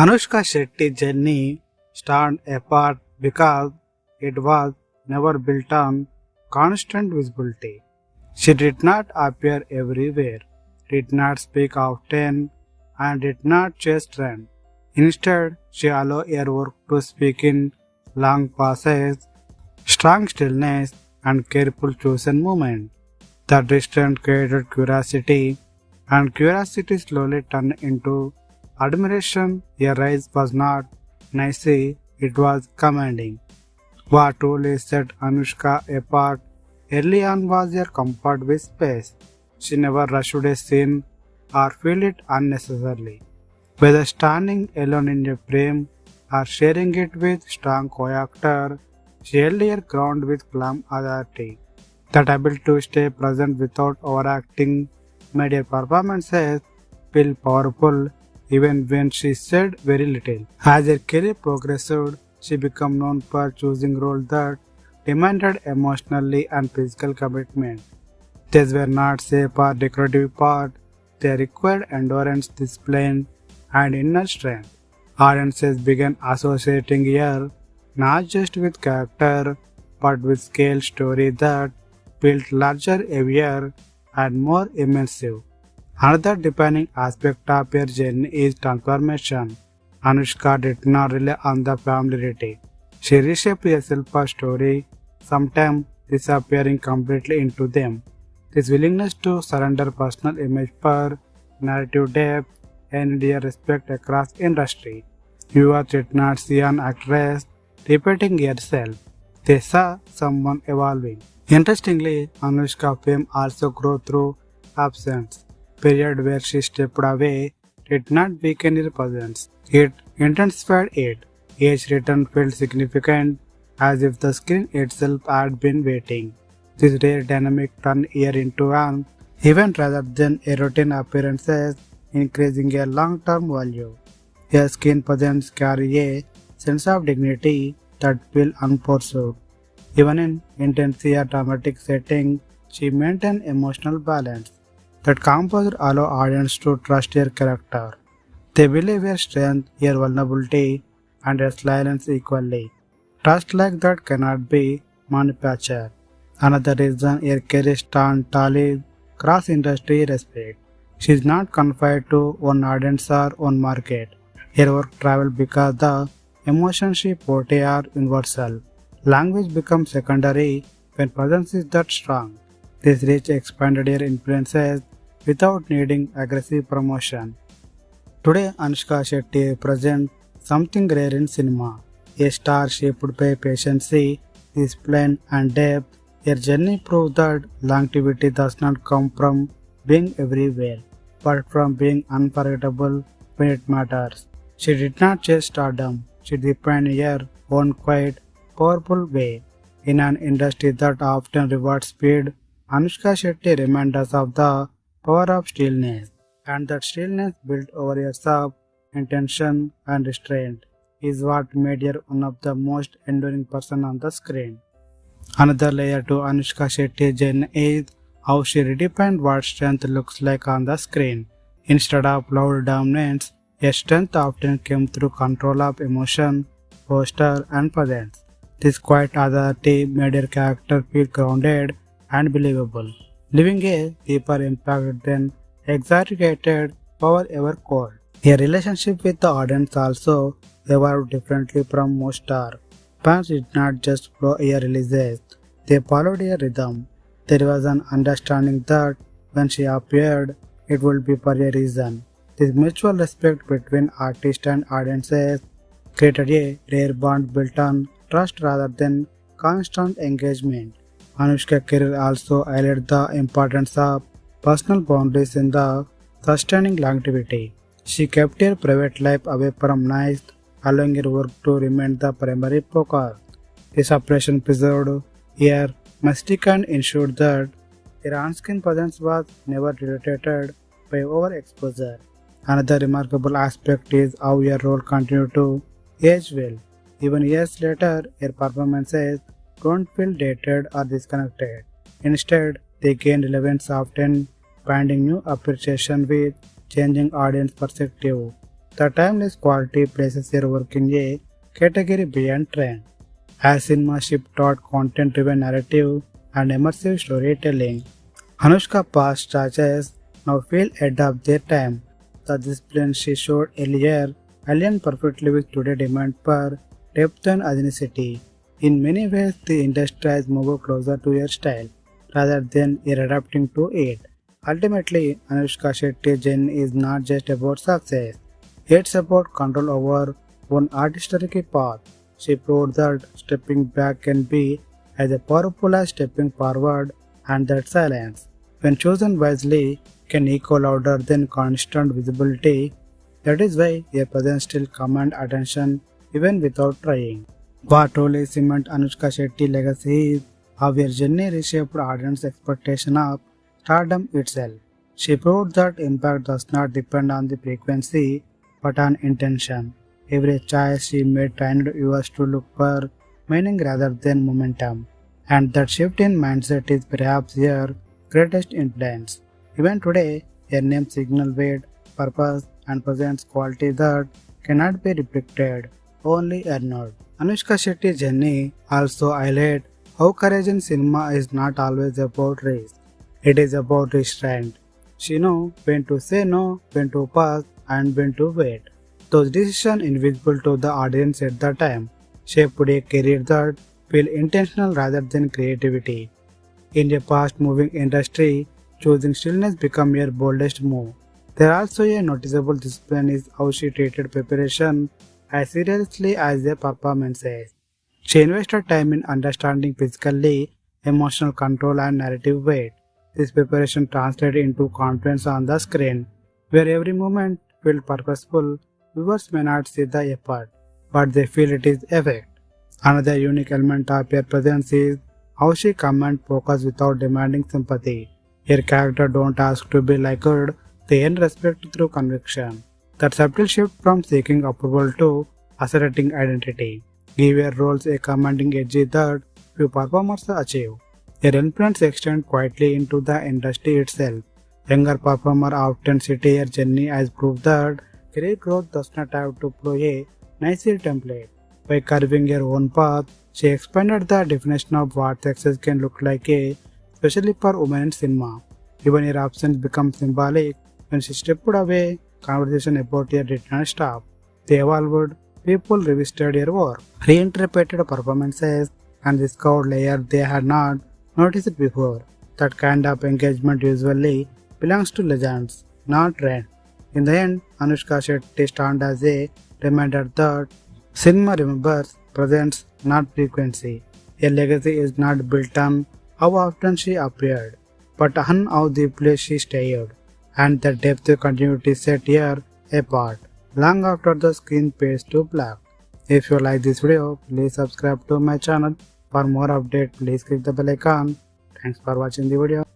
Anushka Shetty's journey stand apart because it was never built on constant visibility. She did not appear everywhere, did not speak often, and did not chase trends. Instead, she allowed her work to speak in long pauses, strong stillness, and careful chosen movement. That restraint created curiosity, and curiosity slowly turned into admiration. Her rise was not noisy, it was commanding. What truly set Anushka apart early on was her comfort with space. She never rushed a scene or filled it unnecessarily. Whether standing alone in a frame or sharing it with strong co-actor, she held her ground with calm authority. That ability to stay present without overacting made her performances feel powerful even when she said very little. As her career progressed, she became known for choosing roles that demanded emotionally and physical commitment. These were not safe or decorative part, they required endurance, discipline, and inner strength. Audiences began associating her not just with character but with scale story that felt larger, heavier, and more immersive. Another defining aspect of her journey is transformation. Anushka did not rely on the familiarity. She reshaped herself for story, sometimes disappearing completely into them. This willingness to surrender personal image for narrative depth and their respect across industry. Viewers did not see an actress repeating herself. They saw someone evolving. Interestingly, Anushka's fame also grew through absence. Period where she stepped away did not weaken her presence. It intensified it. Each return felt significant, as if the screen itself had been waiting. This rare dynamic turned her into an event rather than a routine appearances, increasing her long-term value. Her skin presence carry a sense of dignity that feels unforced. Even in intense or dramatic setting, she maintained emotional balance. That composer allow audience to trust her character. They believe her strength, her vulnerability, and her silence equally. Trust like that cannot be manufactured. Another reason her career stand tall is cross-industry respect. She is not confined to one audience or one market. Her work travels because the emotions she portrays are universal. Language becomes secondary when presence is that strong. This reach expanded her influences without needing aggressive promotion. Today, Anushka Shetty represents something rare in cinema, a star shaped by patience, discipline, and depth. Her journey proves that longevity does not come from being everywhere, but from being unforgettable when it matters. She did not chase stardom, she defined her own quiet, powerful way. In an industry that often rewards speed, Anushka Shetty reminds us of the power of stillness, and that stillness built over years of intention and restraint is what made her one of the most enduring person on the screen. Another layer to Anushka Shetty's journey is how she redefined what strength looks like on the screen. Instead of loud dominance, her strength often came through control of emotion, posture, and presence. This quiet authority made her character feel grounded and believable, leaving a deeper impact than exaggerated power ever could. Her relationship with the audience also evolved differently from most stars. Fans did not just follow her releases, they followed her rhythm. There was an understanding that when she appeared, it would be for a reason. This mutual respect between artists and audiences created a rare bond built on trust rather than constant engagement. Anushka's career also highlighted the importance of personal boundaries in the sustaining longevity. She kept her private life away from noise, allowing her work to remain the primary focus. This operation preserved her mystique and ensured that her on-screen presence was never diluted by overexposure. Another remarkable aspect is how her role continued to age well. Even years later, her performances don't feel dated or disconnected. Instead, they gain relevance, often finding new appreciation with changing audience perspective. The timeless quality places her work in a category beyond trend. As cinema shift toward content-driven narrative and immersive storytelling, Anushka's past charges now feel ahead of their time. The discipline she showed earlier align perfectly with today's demand for depth and authenticity. In many ways, the industry has moved closer to her style rather than adapting to it. Ultimately, Anushka Shetty's journey is not just about success, it's about control over one artistic path. She proved that stepping back can be as powerful as stepping forward, and that silence, when chosen wisely, can echo louder than constant visibility. That is why her presence still commands attention even without trying. What truly cements Anushka Shetty's legacy is how her journey reshaped audience expectation of stardom itself. She proved that impact does not depend on the frequency but on intention. Every choice she made trained viewers to look for meaning rather than momentum, and that shift in mindset is perhaps her greatest influence. Even today, her name signals weight, purpose, and presents quality that cannot be replicated, only earned. Anushka Shetty's journey also highlights how courage in cinema is not always about risk. It is about restraint. She knows when to say no, when to pause, and when to wait. Those decisions invisible to the audience at the time shaped a career that feel intentional rather than creativity. In a fast-moving industry, choosing stillness became her boldest move. There also a noticeable discipline is how she treated preparation as seriously as their performances. She invested time in understanding physically, emotional control and narrative weight. This preparation translated into confidence on the screen, where every moment felt purposeful. Viewers may not see the effort, but they feel it is effect. Another unique element of her presence is how she commands focus without demanding sympathy. Her character don't ask to be liked, they earn respect through conviction. That subtle shift from seeking approval to asserting identity give her roles a commanding edge that few performers achieve. Her influence extends quietly into the industry itself. Younger performers often cite her journey as proof that career growth does not have to follow a nice template. By carving her own path, she expanded the definition of what success can look like, especially for women in cinema. Even her absence becomes symbolic. When she stepped away, conversation about her did not stop. They evolved, people revisited her work, reinterpreted performances, and discovered layers they had not noticed before. That kind of engagement usually belongs to legends, not trends. In the end, Anushka Shetty stands as a reminder that cinema remembers presence, not frequency. Her legacy is not built on how often she appeared, but on how deeply she stayed, and the depth of continuity set her apart, long after the screen fades to black. If you like this video, please subscribe to my channel. For more updates, please click the bell icon. Thanks for watching the video.